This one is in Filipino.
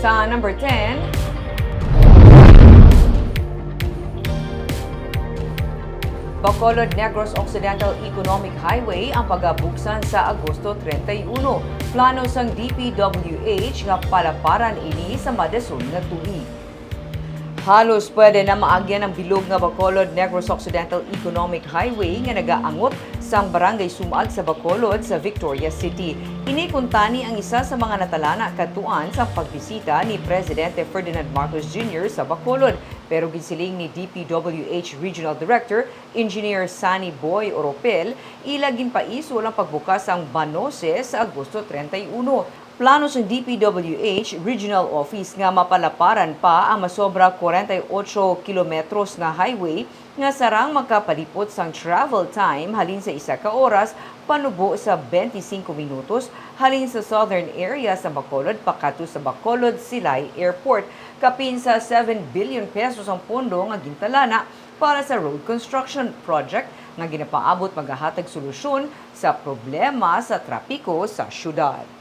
Sa number 10, Bacolod-Negros Occidental Economic Highway ang pagabuksan sa Agosto 31. Plano sang DPWH nga palaparan ini sa madasol nga tuig. Halos pwede na maagyan ang bilog nga Bacolod-Negros Occidental Economic Highway nga nagaangot sang barangay Sumag sa Bacolod sa Victoria City. Inikuntani ang isa sa mga natalana katuan sa pagbisita ni Presidente Ferdinand Marcos Jr. sa Bacolod. Pero ginsiling ni DPWH Regional Director, Engineer Sunny Boy Oropel, ila ginpaisol ang pagbukas ang BANOCEH sa Agosto 31. Plano sa DPWH Regional Office nga mapalaparan pa ang masobra 48 kilometros nga highway nga sarang makapalipot sang travel time halin sa 1 ka oras panubo sa 25 minutos halin sa southern area sa Bacolod pakato sa Bacolod Silay Airport. Kapin sa 7 billion pesos ang pondo nga gintalana para sa road construction project nga ginapaabot maghahatag solusyon sa problema sa trapiko sa syudad.